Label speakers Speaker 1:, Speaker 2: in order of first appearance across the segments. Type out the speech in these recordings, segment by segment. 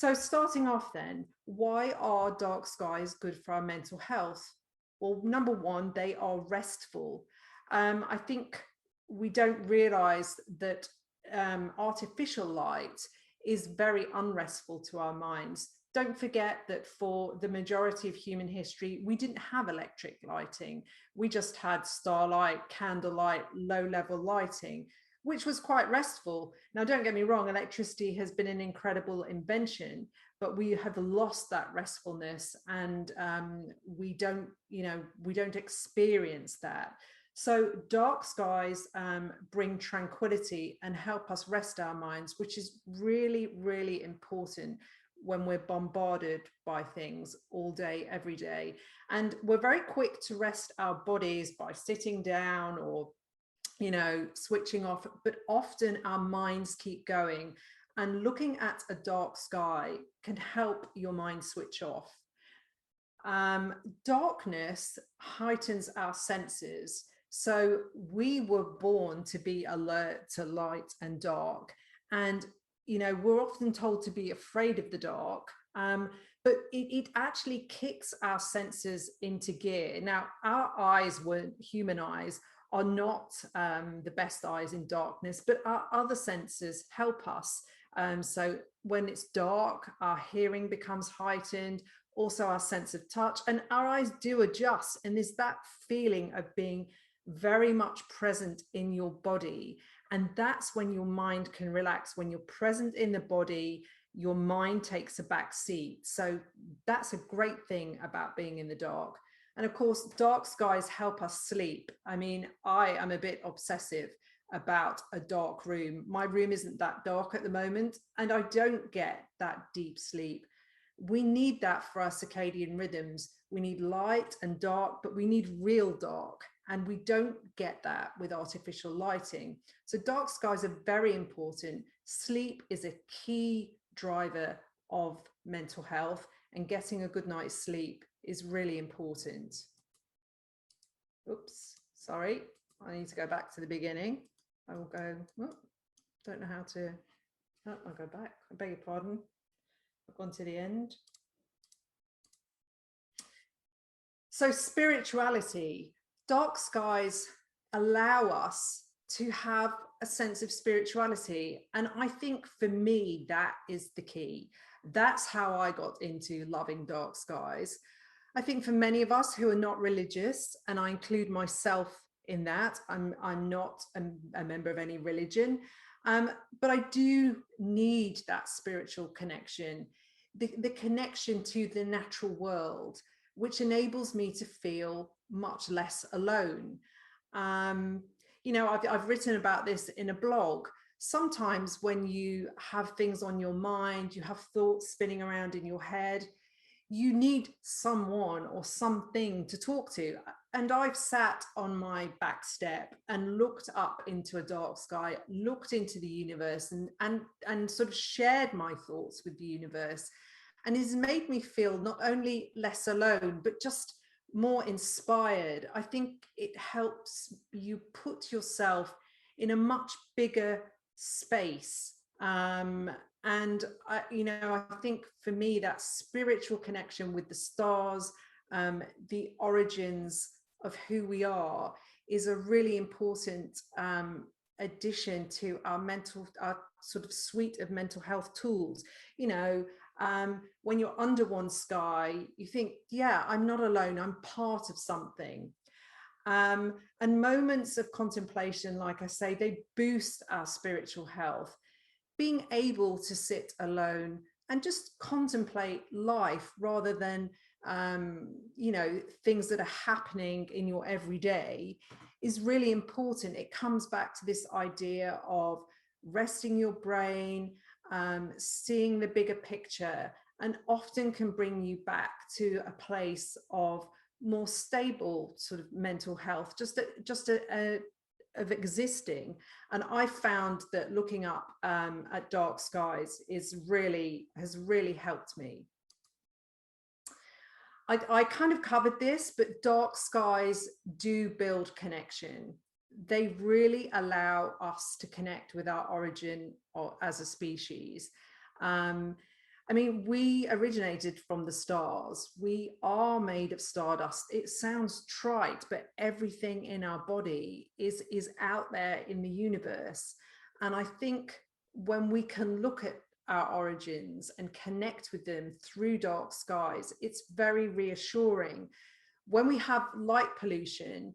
Speaker 1: So starting off then, why are dark skies good for our mental health? Well, number one, they are restful. I think we don't realize that artificial light is very unrestful to our minds. Don't forget that for the majority of human history, we didn't have electric lighting. We just had starlight, candlelight, low-level lighting, which was quite restful. Now, don't get me wrong, electricity has been an incredible invention, but we have lost that restfulness, and we don't experience that. So dark skies bring tranquility and help us rest our minds, which is really, really important when we're bombarded by things all day, every day. And we're very quick to rest our bodies by sitting down or switching off, but often our minds keep going, and looking at a dark sky can help your mind switch off. Darkness heightens our senses. So we were born to be alert to light and dark. And, we're often told to be afraid of the dark. But it actually kicks our senses into gear. Now, our eyes, human eyes, are not the best eyes in darkness, but our other senses help us. So when it's dark, our hearing becomes heightened, also our sense of touch, and our eyes do adjust. And there's that feeling of being very much present in your body. And that's when your mind can relax. When you're present in the body, your mind takes a back seat. So that's a great thing about being in the dark. And of course, dark skies help us sleep. I mean, I am a bit obsessive about a dark room. My room isn't that dark at the moment, and I don't get that deep sleep. We need that for our circadian rhythms. We need light and dark, but we need real dark. And we don't get that with artificial lighting. So dark skies are very important. Sleep is a key driver of mental health, and getting a good night's sleep is really important. Oops, sorry. I need to go back to the beginning. I will go, don't know how to, I'll go back. I beg your pardon. I've gone to the end. So spirituality, dark skies allow us to have a sense of spirituality. And I think for me, that is the key. That's how I got into loving dark skies. I think for many of us who are not religious, and I include myself in that, I'm not a member of any religion, but I do need that spiritual connection, the connection to the natural world, which enables me to feel much less alone. I've written about this in a blog. Sometimes when you have things on your mind, you have thoughts spinning around in your head, you need someone or something to talk to. And I've sat on my back step and looked up into a dark sky, looked into the universe, and sort of shared my thoughts with the universe. And it's made me feel not only less alone, but just more inspired. I think it helps you put yourself in a much bigger space. And I think for me, that spiritual connection with the stars, the origins of who we are, is a really important addition to our sort of suite of mental health tools. When you're under one sky, you think, yeah, I'm not alone, I'm part of something. And moments of contemplation, like I say, they boost our spiritual health. Being able to sit alone and just contemplate life rather than, things that are happening in your everyday is really important. It comes back to this idea of resting your brain, seeing the bigger picture, and often can bring you back to a place of more stable sort of mental health, of existing. And I found that looking up at dark skies has really helped me. I kind of covered this, but dark skies do build connection. They really allow us to connect with our origin or as a species. I mean, we originated from the stars. We are made of stardust. It sounds trite, but everything in our body is out there in the universe. And I think when we can look at our origins and connect with them through dark skies, it's very reassuring. When we have light pollution,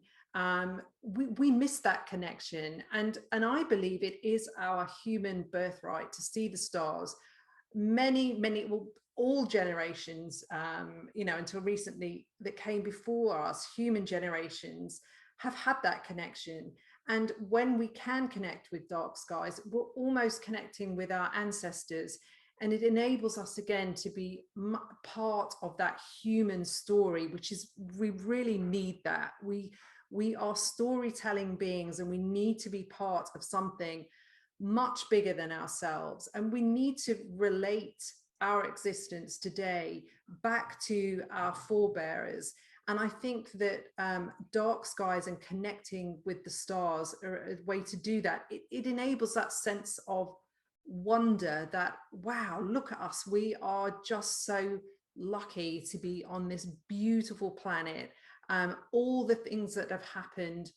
Speaker 1: we miss that connection. And I believe it is our human birthright to see the stars. Many, well, all generations, until recently, that came before us, human generations, have had that connection. And when we can connect with dark skies, we're almost connecting with our ancestors. And it enables us again to be part of that human story, which is, we really need that. We are storytelling beings, and we need to be part of something much bigger than ourselves. And we need to relate our existence today back to our forebearers. And I think that dark skies and connecting with the stars are a way to do that. It enables that sense of wonder that, wow, look at us. We are just so lucky to be on this beautiful planet. All the things that have happened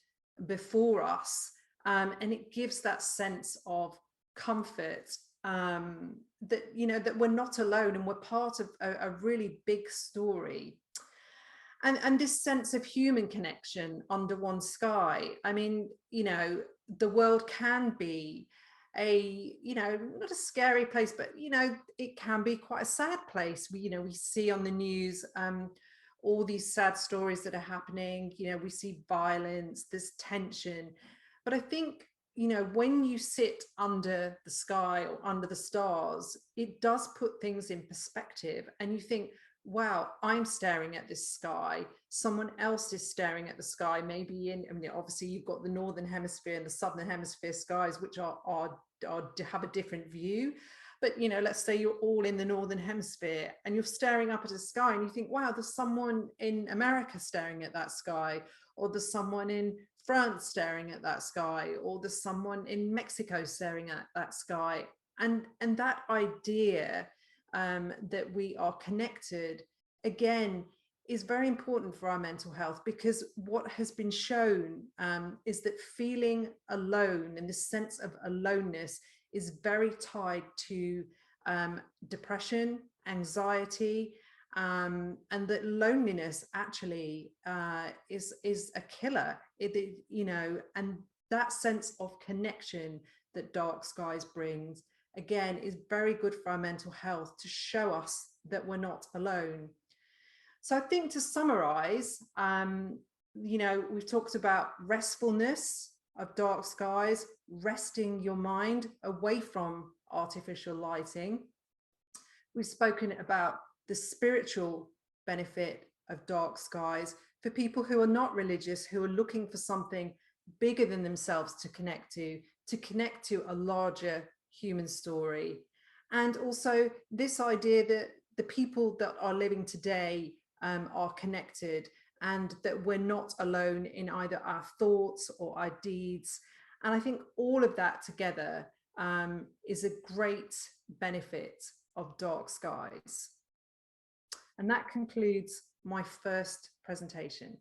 Speaker 1: before us. And it gives that sense of comfort, that, that we're not alone, and we're part of a really big story. And this sense of human connection under one sky. I mean, the world can be not a scary place, but it can be quite a sad place. We see on the news all these sad stories that are happening. We see violence, there's tension. But I think, when you sit under the sky or under the stars, it does put things in perspective, and you think, wow, I'm staring at this sky. Someone else is staring at the sky. Maybe obviously you've got the northern hemisphere and the southern hemisphere skies, which have a different view. But let's say you're all in the northern hemisphere and you're staring up at a sky, and you think, wow, there's someone in America staring at that sky, or there's someone in France staring at that sky, or there's someone in Mexico staring at that sky. And that idea that we are connected, again, is very important for our mental health, because what has been shown is that feeling alone and this sense of aloneness is very tied to depression, anxiety, and that loneliness actually is a killer. And that sense of connection that dark skies brings, again, is very good for our mental health, to show us that we're not alone. So I think, to summarize, we've talked about restfulness of dark skies, resting your mind away from artificial lighting. We've spoken about the spiritual benefit of dark skies for people who are not religious, who are looking for something bigger than themselves to connect to a larger human story. And also this idea that the people that are living today are connected, and that we're not alone in either our thoughts or our deeds. And I think all of that together is a great benefit of dark skies. And that concludes my first presentation.